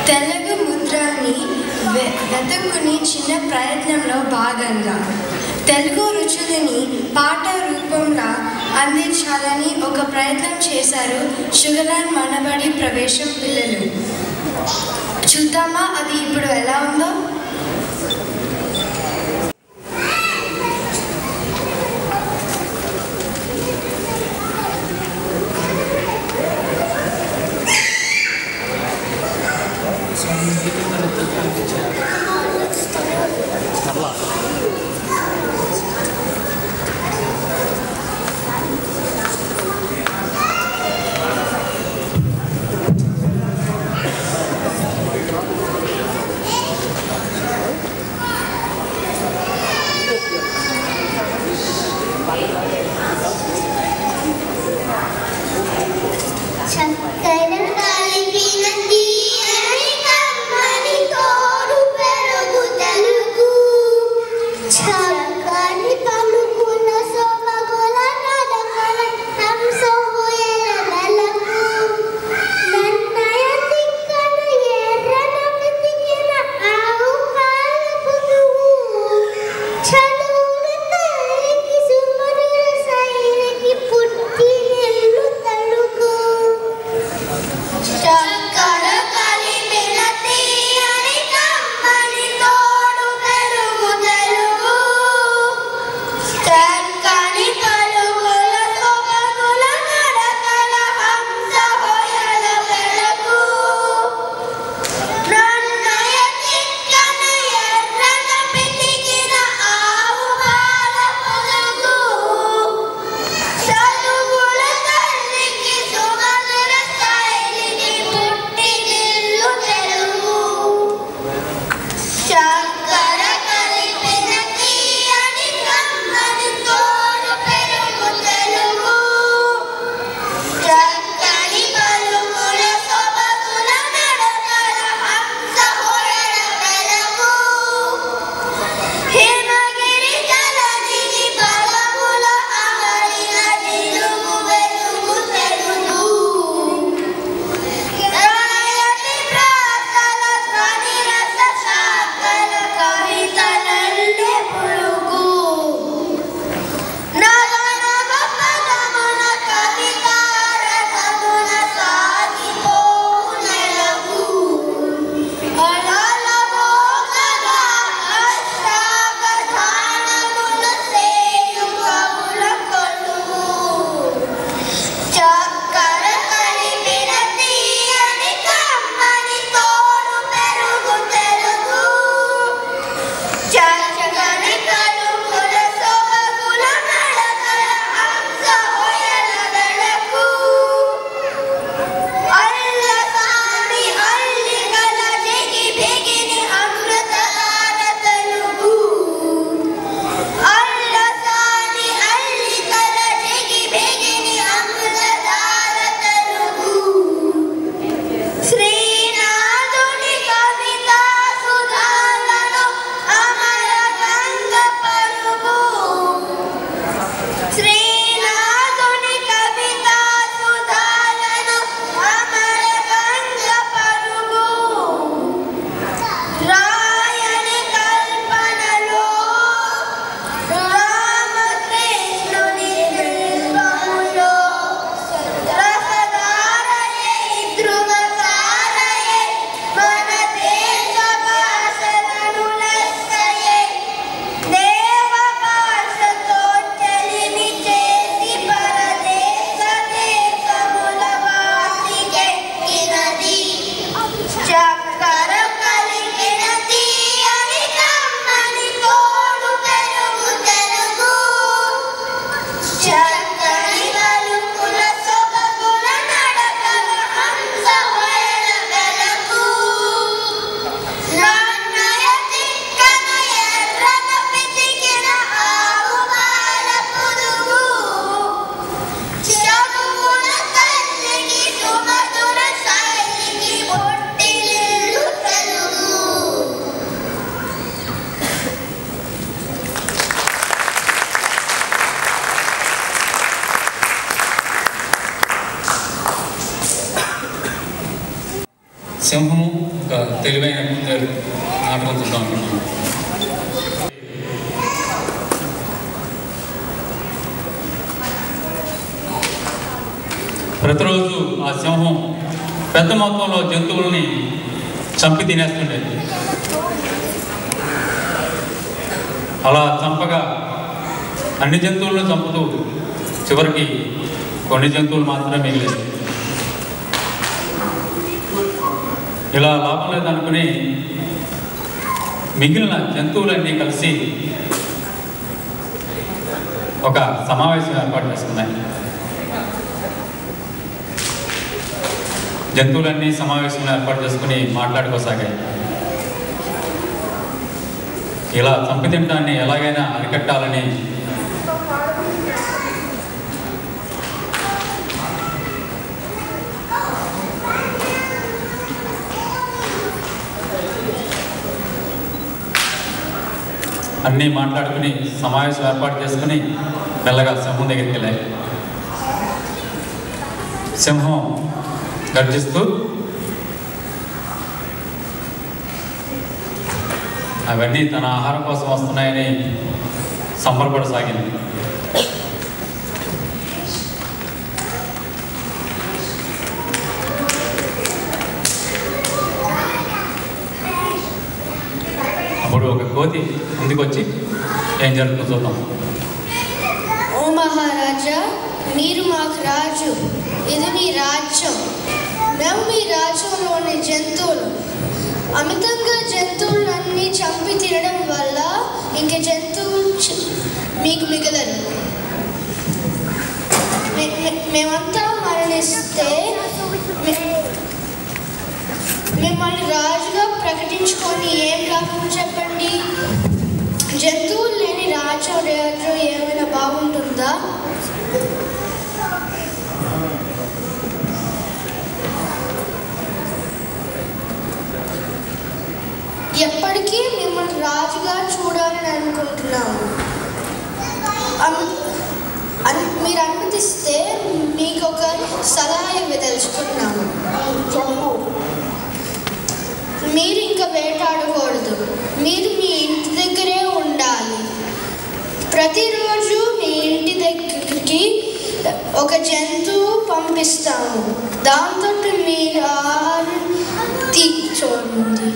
తెలుగు ముద్రని వెతుక్కుని చిన్న ప్రయత్నంలో భాగంగా తెలుగు రుచులని పాట రూపంలో అందించాలని ఒక ప్రయత్నం చేశారు షుగర్లాండ్ మనబడి ప్రవేశం పిల్లలు. చూద్దామా అది ఇప్పుడు ఎలా ఉందో. చక్కర కలిపిన తీయని కమ్మని తోడు సింహము ఒక తెలివైన కుందేలు నాటకం చూద్దాం అనుకుంటున్నాను. ప్రతిరోజు ఆ సింహం పెద్ద మొత్తంలో జంతువుల్ని చంపి తినేస్తుండేది. అలా చంపగా అన్ని జంతువులను చంపుతూ చివరికి కొన్ని జంతువులు మాత్రమే మిగిలేదు. ఇలా లాభం లేదనుకుని మిగిలిన జంతువులన్నీ కలిసి ఒక సమావేశం ఏర్పాటు చేసుకున్నాయి. జంతువులన్నీ సమావేశంలో ఏర్పాటు చేసుకుని మాట్లాడుకోసాగాయి. ఇలా చంపితింటాన్ని ఎలాగైనా అరికట్టాలని అన్నీ మాట్లాడుకుని సమావేశం ఏర్పాటు చేసుకుని మెల్లగా సింహం దగ్గరికి వెళ్ళాయి. సింహం గర్జిస్తూ అవన్నీ తన ఆహారం కోసం వస్తున్నాయని సంబరపడసాగింది. అప్పుడు ఒక కోతి ముందుకొచ్చి ఏం జరుగుతుందో చూద్దాం. ఓ మహారాజా, మీరు మాకు రాజు, ఇది మీ రాజ్యం. మేము మీ రాజ్యంలోని జంతువులు. అమితంగా జంతువులన్నీ చంపి తినడం వల్ల ఇంక జంతువులు మీకు మిగలరు. మేమంతా మరణిస్తే మిమ్మల్ని రాజుగా ప్రకటించుకొని ఏం లాభం చెప్పండి? జంతువులు లేని రాజ్యం ఏమైనా బాగుంటుందా? ఎప్పటికీ మిమ్మల్ని రాజుగా చూడాలని అనుకుంటున్నాము. మీరు అనుమతిస్తే మీకు ఒక సలహా ఇవ్వదలుచుకున్నాము. మీరు ఇంకా వేటాడకూడదు. మీరు మీ ఇంటి దగ్గరే ఉండాలి. ప్రతిరోజు మీ ఇంటి దగ్గరికి ఒక జంతువు పంపిస్తాము. దాంతో మీరు ఆహారం తీర్చండి.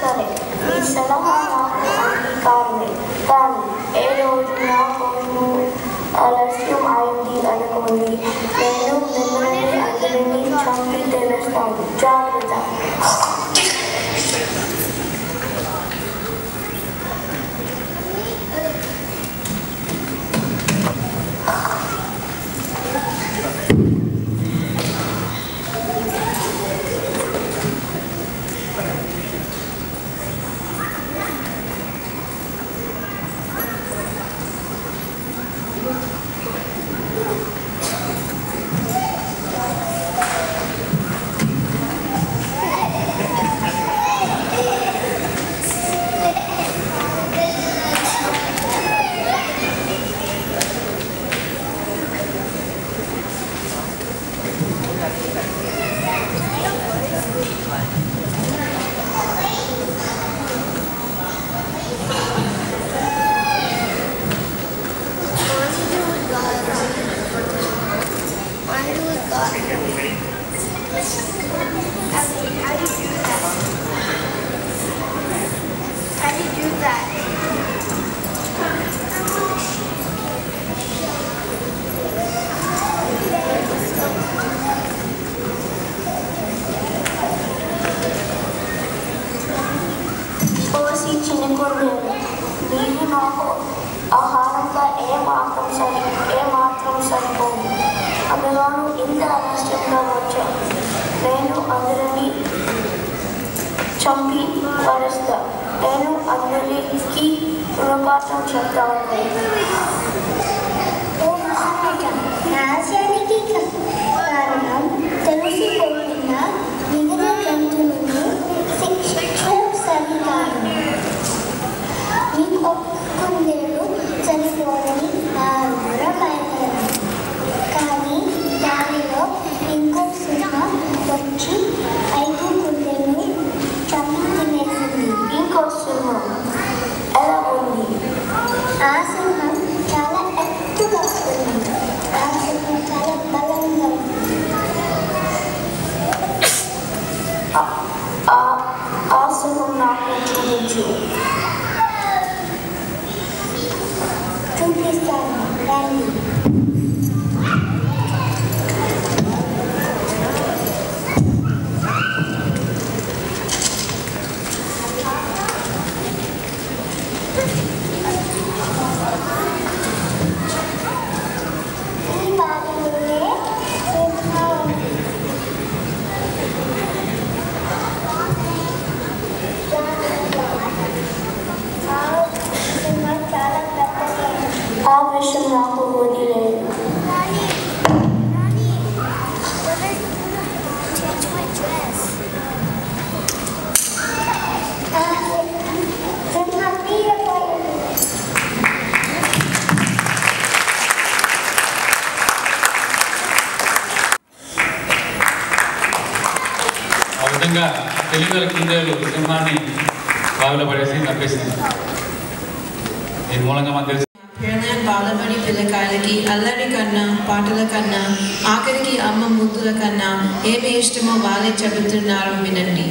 సరే, ఈ సలహా నాకు అంగీకారమే. కానీ ఏ రోజు నా కోసం ఆలస్యం అయింది అనుకోండి, నేను మిమ్మల్ని అందరినీ చంపి తెలుస్తాను. జాగ్రత్త. నీవు నాకు ఆహారంగా ఏమాత్రం సరిపోదు. అందులోనూ ఇంత ఆలస్యంగా వచ్చాను. నేను అందరినీ చంపి పడేస్తా. నేను అందరికీ గుణపాఠం చెప్తాను. నాశానికి కారణం తెలిసిపోతున్న మిగిలిన జంతువులను శిక్షించడం సరికాదు. మీకు కుందేలు చనిపోదని నా భయపడను. కానీ దానిలో ఇంకో సింహం వచ్చి చూపించు. చూపిస్తాను రండి. ఈ బాటిల్లోనే సింహ ఉంది. ఆ విషయం నాకు వదిలేదు. ఆ విధంగా తెలివిగల కుందేలు సింహాన్ని బావిలో పడేసి తప్పేసింది. దీని మూలంగా మనకు తెలిసి బాలబడి పిల్లకాయలకి అల్లరి కన్నా పాటల కన్నా ఆఖరికి అమ్మ ముద్దుల కన్నా ఏమి ఇష్టమో వాళ్ళే చెబుతున్నారు, వినండి.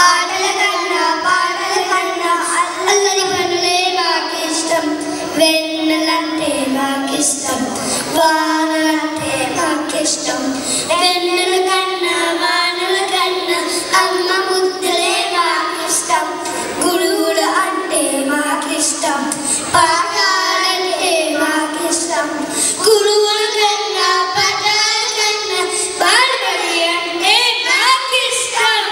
ఆటల కన్నా పాటల కన్నా అల్లరి పనులే మాకిష్టం. వెన్నెలంటే మాకిష్టం, వానలంటే మాకిష్టం. వెన్నెల కన్నా వానల కన్నా అమ్మ ముద్దులే మాకిష్టం. గురువులు అంటే మాకిష్టం, పాఠాలంటే మాకిష్టం. గురువుల కన్నా పాఠాల కన్నా బాలబడి అంటే మాకిష్టం.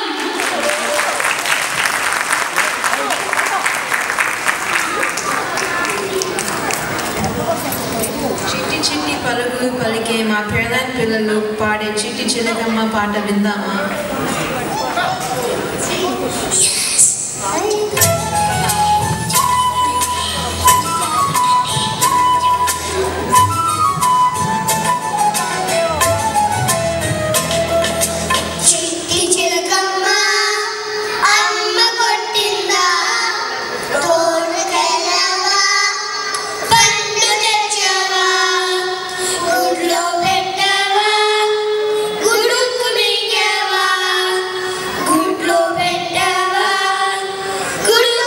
చిట్టి చిట్టి పలుకులు పలికే మా పేర్లాండ్ పిల్లలు పాడే చిట్టి చిలకమ్మ పాట విందామా? గుడ్లో పెట్టవా, గుడ్లో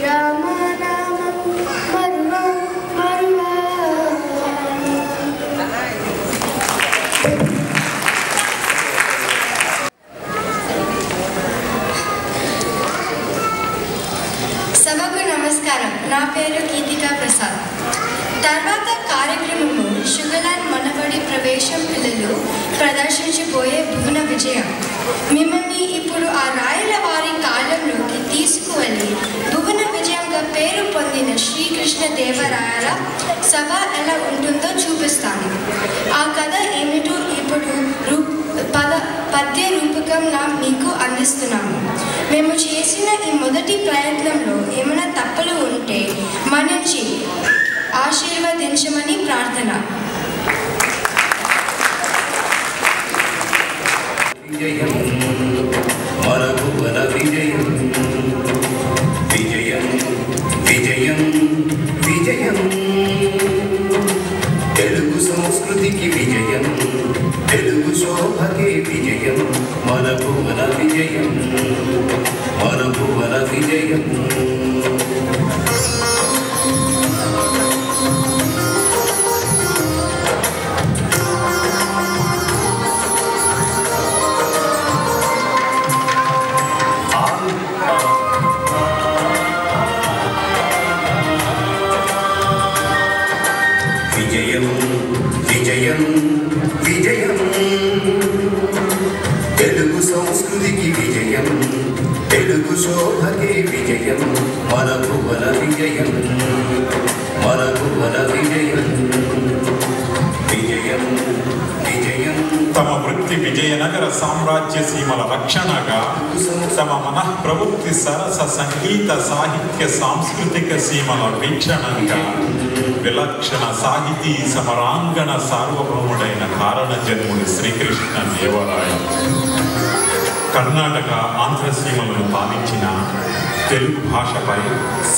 రామనామం మరువా మరువా. సభకు నమస్కారం. నా పేరు గీతికా ప్రసాద్. తర్వాత కార్యక్రమము షుగర్లాండ్ మనబడి ప్రవేశం పిల్లలు ప్రదర్శించబోయే భువన విజయం. మిమ్మల్ని ఇప్పుడు ఆ రాయల వారి కాలంలోకి తీసుకువెళ్ళి భువన విజయంగా పేరు పొందిన శ్రీకృష్ణ దేవరాయల సభ ఎలా ఉంటుందో చూపిస్తాను. ఆ కథ ఏమిటో ఇప్పుడు పద్య రూపకంగా మీకు అందిస్తున్నాము. మేము చేసిన ఈ మొదటి ప్రయత్నంలో ఏమైనా తప్పులు ఉంటే మన్నించి ఆశీర్వదించమని ప్రార్థన. విజయం మన భువన విజయం విజయం విజయం విజయం తెలుగు సంస్కృతికి విజయం తెలుగు శోభకే విజయం మన భువన విజయం మన భువన విజయం. విజయం విజయం విజయం తెలుగు సంస్కృతికి విజయం తెలుగు శోభకే విజయం మన భువన విజయం మన భువన విజయం విజయం విజయం. తమ వృత్తి విజయనగర సామ్రాజ్య సీమల రక్షణగా తమ మనః ప్రవృత్తి సరస సంగీత సాహిత్య సాంస్కృతిక సీమల వీక్షణంగా విలక్షణ సాహితీ సమరాంగణ సార్వభౌముడైన కారణ జన్ముడు శ్రీకృష్ణ దేవరాయ కర్ణాటక ఆంధ్ర సీమలను పాలించిన తెలుగు భాషపై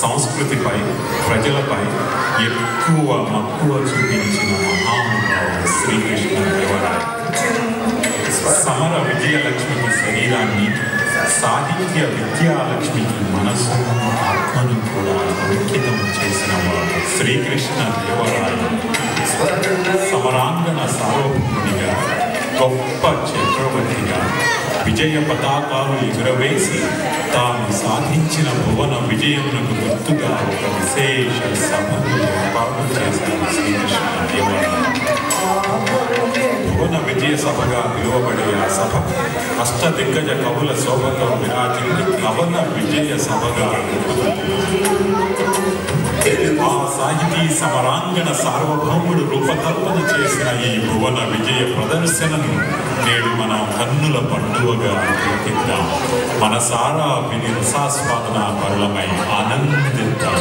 సంస్కృతిపై ప్రజలపై ఎక్కువ మక్కువ చూపించిన మహానుభావుడు శ్రీకృష్ణ దేవరాయ సమర విజయలక్ష్మికి శరీరాన్ని సాహిత్య విద్యాలక్ష్మికి మనసు ఆత్మను కూడా అంకితం చేసిన వాడు శ్రీకృష్ణ దేవరాయ సమరాంగణ సార్వభౌమునిగా గొప్ప చక్రవర్తిగా విజయ పతాకాలు ఎగురవేసి తాను సాధించిన భువన విజయమునకు గుర్తుగా ఒక విశేష సభను ఏర్పాటు చేశారు శ్రీకృష్ణ దేవరాయ. భువన విజయ సభగా పిలువబడే ఆ సభ అష్టదిగ్గజ కవుల శోభతో విరాజిల్లి కవన విజయ సభగా ఆ సాహితీ సమరాంగణ సార్వభౌముడు రూపకల్పన చేసిన ఈ భువన విజయ ప్రదర్శనను నేడు మనం కన్నుల పండువగా తిలకిద్దాం. మనసారా విని రసాస్వాదన పరులమై ఆనందిద్దాం.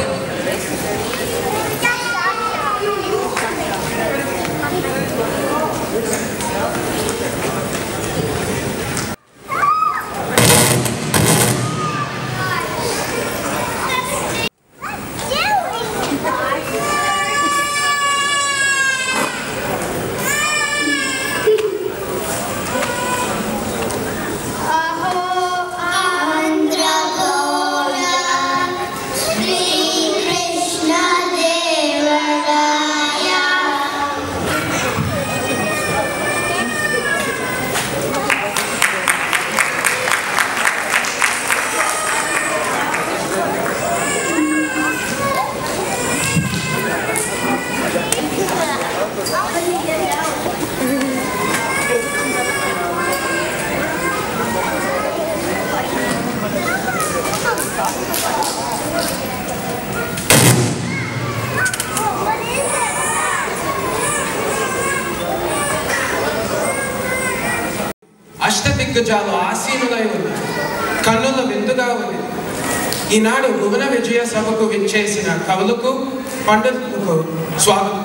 అష్టదిగ్గజాలు ఆసీనులై ఉంది, కన్నుల విందుగా ఉంది. ఈనాడు భువన విజయ సభకు విచ్చేసిన కవులకు పండితులకు స్వాగతం.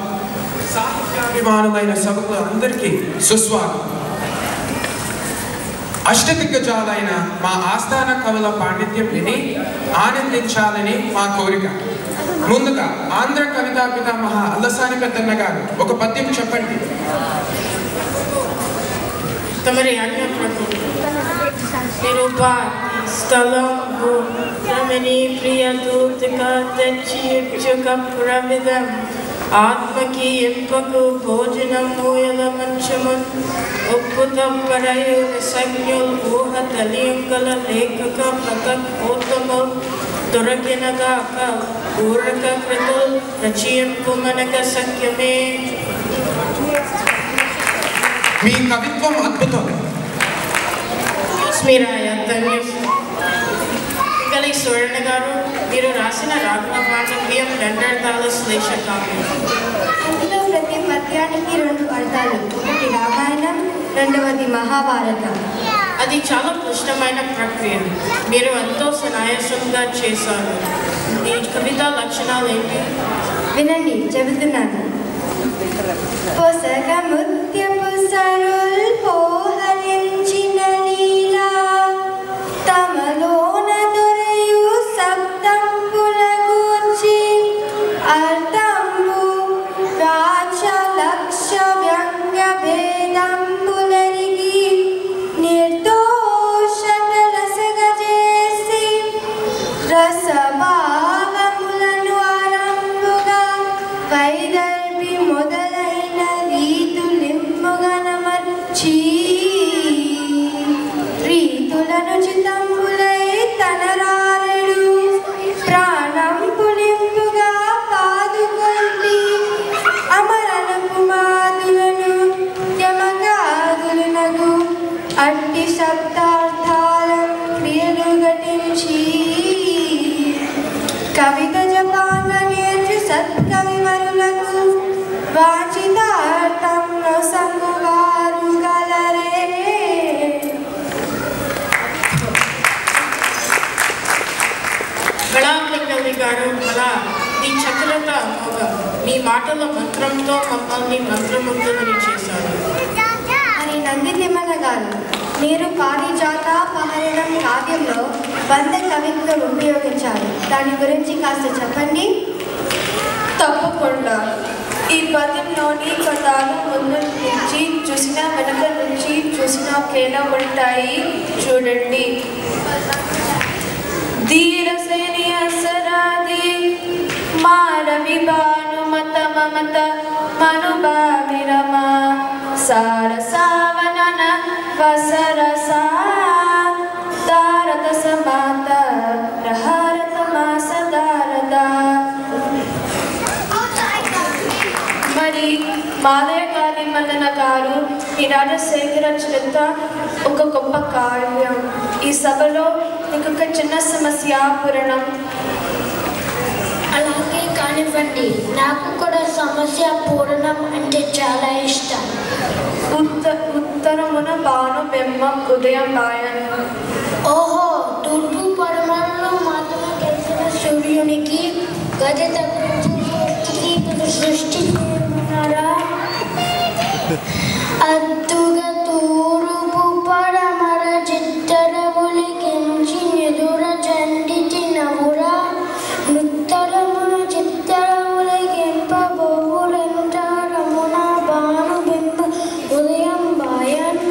సాహిత్యాభిమానులైన సభకు అందరికీ సుస్వాగతం. అష్టదిగ్గజాలైన మా ఆస్థాన కవుల పాండిత్యం విని ఆనందించాలని మా కోరిక. ముందుగా ఆంధ్ర కవితా పితామహ అల్లసాని పెద్దన్న గారు ఒక పద్యం చెప్పండి. తమరి ఆజ్ఞ ప్రభు. నిరూప స్థలంబు రమణీ ప్రియ దూతిక తెచ్చి ఇచ్చుక ప్రవిధం ఆత్మకి ఎంపకు భోజనం మూయల మంచమున్ ఉప్పు తప్పరయు నిసజ్ఞుల్ ఊహ తెలియంగల లేఖక పతోత్తము దొరకినగాక ఊరక కృతుల్ రచయింపు మనక సఖ్యమే. మీ కవిత్వం అద్భుతం. మీరాయ కలి సువర్ణ గారు మీరు రాసిన రాఘవ పాండవ్యం రెండర్థాల శ్లేష కావ్యం. అందులో ప్రతి పద్యానికి 2 అర్థాలు. ఒకటి రామాయణం, రెండవది మహాభారతం. అది చాలా క్లిష్టమైన ప్రక్రియ. మీరు ఎంతో సునాయాసంగా చేశారు. మీ కవితా లక్షణాలు ఏంటి? వినండి, చెబుతున్నాను. పొసగముత్యపు సరుల్ పోహరించిన లీలా తమలోన దొరయు శబ్దంబుల గూర్చి అర్థంబు రాజ లక్ష వ్యంగ్య భేదంబులరిగి నిర్దోషత రసగజేసి రసభావములను ఆరంభుగా వైదర్భి మొదలైన రీతులింపుగనమర్చి రీతులను చితంబులై తనరారెడు ప్రాణంపులింపుగా పాదుకొల్పి అమరనపు మాదులను యమగాదులనగు అట్టి శబ్దార్థాలను క్రియలు ఘటించి కవిత జపాన నేర్చు సత్కవివరులకు వాచితార్థంలో సంగువారు గలరే. గళాంకలి గారు అలా మీ చతురత అమోఘ. మీ మాటల మంత్రంతో మమ్మల్ని మంత్రముగ్ధులని చేశారు. అని నందితిమ్మన గారు, మీరు పారిజాత పహరణం కావ్యంలో 100 కవిత్వం ఉపయోగించారు. దాని గురించి కాస్త చెప్పండి. తప్పకుండా. ఈ పద్యంలోని పదాలు ముందు నుంచి చూసినా వెనక నుంచి చూసినా ఒకేలా ఉంటాయి. చూడండి. ధీరసేని అసరాది మారవి భానుమత మమత మనుభావిరమ సారసావనన వసరసా దారత సమాత ప్రహారత మాసదారద. మరి మాదయకాళి మల్లన గారు ఈ రాజశేఖర చరిత్ర ఒక గొప్ప కావ్యం. ఈ సభలో మీకు ఒక చిన్న సమస్య పూరణం. అలాగే కానివ్వండి, నాకు కూడా సమస్య పూరణం అంటే చాలా ఇష్టం. ఉత్తరమున భాను బెమ్మం ఉదయం బాయన్. ఓహో, తూర్పు పడమరలో మాత్రమే తెలిసిన సూర్యునికి గది తప్పించి సృష్టి చేయమన్నారా? అద్దుగా తూర్పు పడమర చిత్తరవులికించి నిదుర జండితి నవురా నుత్తరమున చిత్తరవులికింపబోవులంటారమున భాను బింబ ఉదయం బాయన్.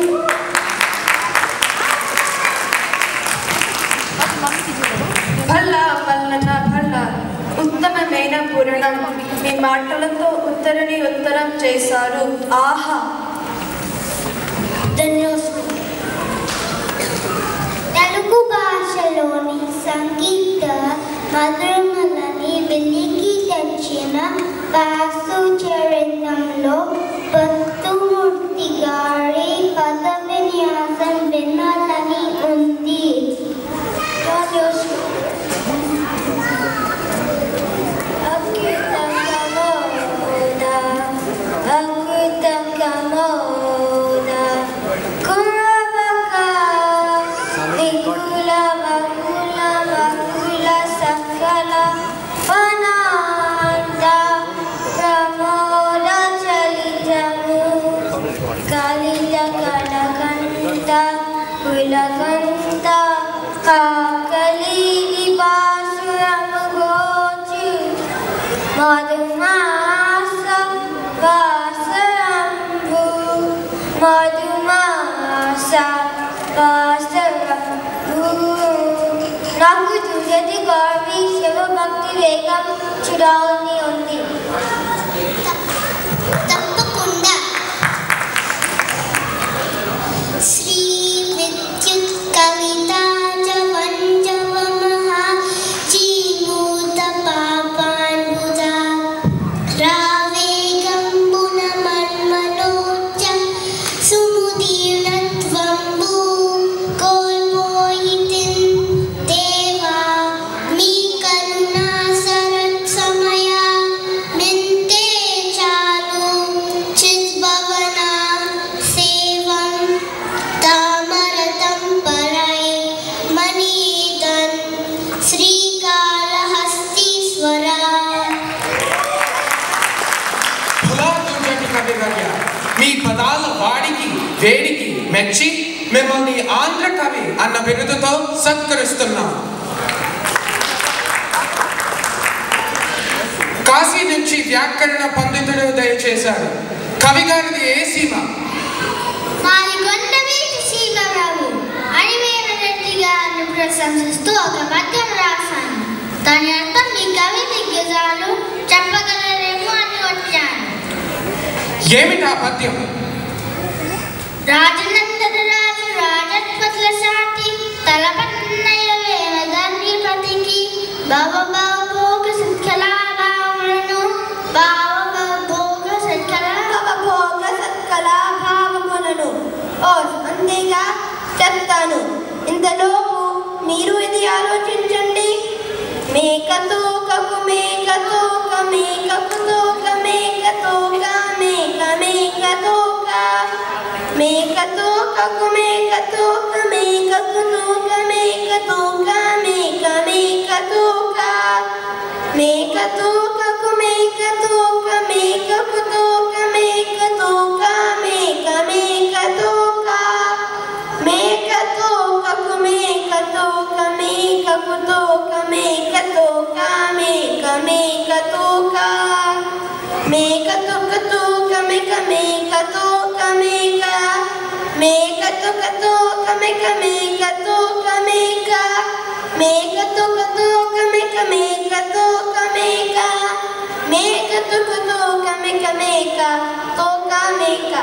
భల్లా మల్లన భల్లా, ఉత్తమమైన పూరణం. మీ మాటలతో ఉత్తరని ఉత్తరం చేశారు. ఆహా. తెలుగు భాషలోని సంగీత మధురములని వెలికి తెచ్చిన వాస్తు చరిత్రంలో భక్తుమూర్తి గారి పద విన్యాసం వినాలని ఉంది. Madhumasa Vasara వేగం చూడాలని ఉంది. తప్పకుండా. శ్రీ విద్యుత్ కవిత జవంజవ మహా జీమూత పాపాన్బుధ రావేగంబున మన్మనోచ్చ సుముదీర్ణత్వంబు కోల్పోయితిన్ దేవా మీ కరుణా సరత్ సమయ మెంతే చాలు చిద్భవన సేవం తామరతం పరై మనీదన్ శ్రీకాళహస్తీశ్వర. మీ పదాల వాడికి వేడికి మెచ్చి మిమ్మల్ని ఆంధ్ర కవి అన్న బిరుదుతో సత్కరిస్తున్నాం. కాశీ నుంచి వ్యాకరణ పండితుడు దయచేశారు. కవి గారిది ఏ సీమ? మాది కొండవీటి సీతారాము. అడివేల రెడ్డి గారిని ప్రశంసిస్తూ ఒక పద్యం రాశాను. దాని అర్థం మీ కవి దిగ్గజాలు చెప్పగలరేమో అని వచ్చాను. ఏమిటా పద్యం? రాజనందన రాజు రాజత్వత్ల సాటి తలపన్నయ వేమధర్మపతికి భవభోగ సత్కళాభావములను భావభోగ సత్కళాభావములను అంతేగా చెప్తాను. ఇంతలోపు మీరు ఇది ఆలోచించండి. మేకతోకకు మేకతోక మేకతోక మేకతోక మేక మేకతోక మేకతోకకు మేకతోక మేకతోక మేకతోక మేక మేకతోక మేకతోకకు మేకతోక మేకతోక మేకతోక మేక మేకతోక మేకతోకకు మేకతోక మేకతోక మేకతోక మేక మేకతోక మేకతోకతోక మేక మేకతోక మేక మేకతోకతోక మేక మేకతోక మేక మేకతోకతోక మేక మేకతోక మేక మేకతోకతోక మేక మేక తోక మేక.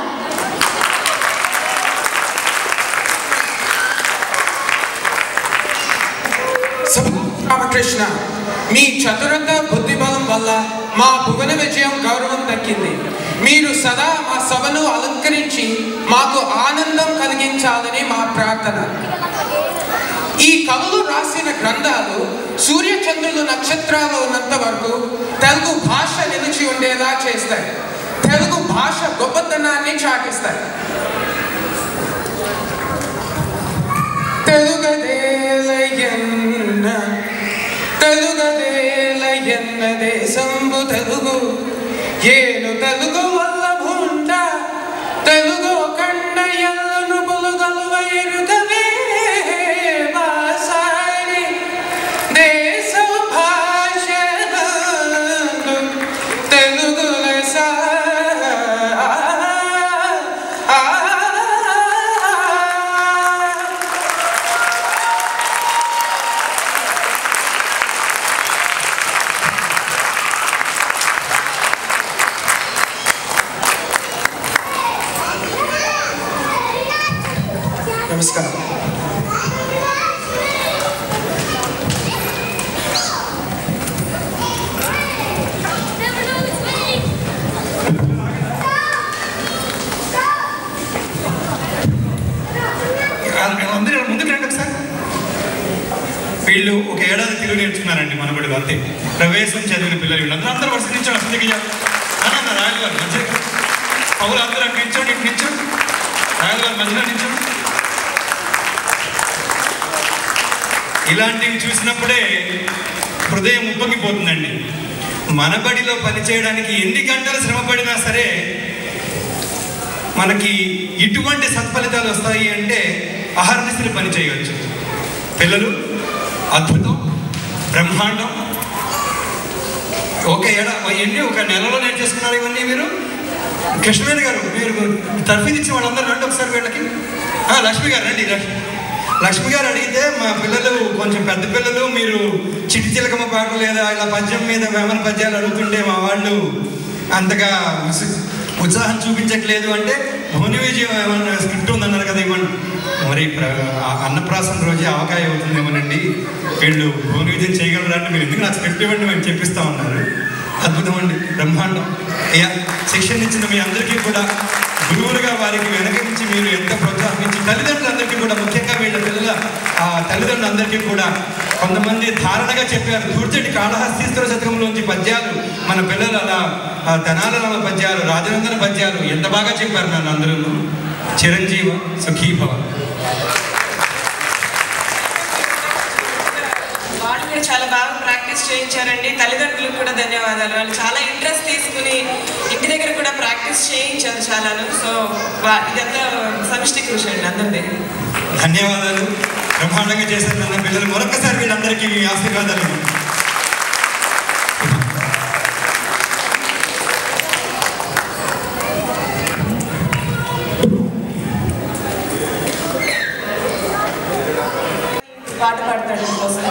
రామకృష్ణ, మీ చతురత బుద్ధిబలం వల్ల మా భువన విజయం గౌరవం దక్కింది. మీరు సదా మా సభను అలంకరించి మాకు ఆనందం కలిగించాలని మా ప్రార్థన. ఈ కవులు రాసిన గ్రంథాలు సూర్యచంద్రులు నక్షత్రాలు ఉన్నంత వరకు తెలుగు భాష నిలిచి ఉండేలా చేస్తాయి. తెలుగు భాష గొప్పతనాన్ని చాటిస్తాయి. తెలుగదేలయన్న దేశంబు తెలుగు ఏను తెలుగు వల్ల భుండ తెలుగు కండ ఎల్లును పొలుగలువైరుగవే భాషాడి దేశ భాష తెలుగు లెస. నమస్కారం. అందరూ ముందుకు రండి ఒకసారి. వీళ్ళు ఒక ఏడాది తెలుగు నేర్చుకున్నారండి మన బడిలో, అంతే. ప్రవేశం చదివిన పిల్లలు వీళ్ళందరూ అందరూ వరుస నుంచి వసతికి రాయలు గారు మంచిగా పౌరు అందరూ అటు నిల్చోండి, ఇటు నిల్చోండి, రాయలు గారు మధ్యలో నిల్చోండి. ఇలాంటివి చూసినప్పుడే హృదయం ఉప్పొంగిపోతుందండి. మన బడిలో పనిచేయడానికి ఎన్ని గంటలు శ్రమపడినా సరే మనకి ఇటువంటి సత్ఫలితాలు వస్తాయి అంటే అహర్నిశలు పని చేయవచ్చు. పిల్లలు అద్భుతం, బ్రహ్మాండం. ఒక నెలలో నేర్చేసుకున్నారు ఇవన్నీ మీరు. కృష్ణవేణి గారు, మీరు తర్ఫీదు ఇచ్చిన వాళ్ళందరూ రండి ఒకసారి వీళ్ళకి. లక్ష్మి గారు రండి. లక్ష్మి గారు అడిగితే మా పిల్లలు కొంచెం పెద్ద పిల్లలు మీరు చిట్టి చిలకమ్మ పాట లేదా ఇలా పద్యం మీద వేమన పద్యాలు అడుగుతుంటే మా వాళ్ళు అంతగా ఉత్సాహం చూపించట్లేదు అంటే భువన విజయం ఏమన్నా స్క్రిప్ట్ ఉందన్నారు కదా ఇవ్వండి. మరి అన్నప్రాసన రోజే అవకాశం అవుతుందేమోనండి, వీళ్ళు భువన విజయం చేయగలరా అంటే మీరు ఎందుకు నాకు స్క్రిప్ట్ ఇవ్వండి మేము చెప్పిస్తామన్నారు. అద్భుతం అండి, బ్రహ్మాండం. అయ్యా శిక్షణ ఇచ్చిన మీ అందరికీ కూడా గురువులుగా వారికి వెనక నుంచి మీరు ఎంత ప్రోత్సాహించి తల్లిదండ్రులందరికీ కూడా ముఖ్యంగా వీళ్ళ పిల్లల తల్లిదండ్రులందరికీ కూడా కొంతమంది ధారణగా చెప్పారు. దూర్చటి కాళహస్తీశ్వర శతకంలోంచి పద్యాలు మన పిల్లలు అలా తెనాల పద్యాలు, రాజనందన పద్యాలు ఎంత బాగా చెప్పారు నన్ను అందరూ. చిరంజీవ సుఖీభవ. వాళ్ళు కూడా చాలా బాగా ప్రాక్టీస్ చేయించారండి. తల్లిదండ్రులకు కూడా ధన్యవాదాలు. వాళ్ళు చాలా ఇంట్రెస్ట్ తీసుకుని ఇంటి దగ్గర కూడా ప్రాక్టీస్ చేయించారు చాలాను. సో ఇదంతా సమిష్టి కృషి అండి అందరి. ధన్యవాదాలు. బ్రహ్మాండంగా చేశారు నన్న పిల్లలు. మరొకసారి వీళ్ళందరికీ మీ ఆశీర్వాదాలు. పాట పాడతాడు కోసం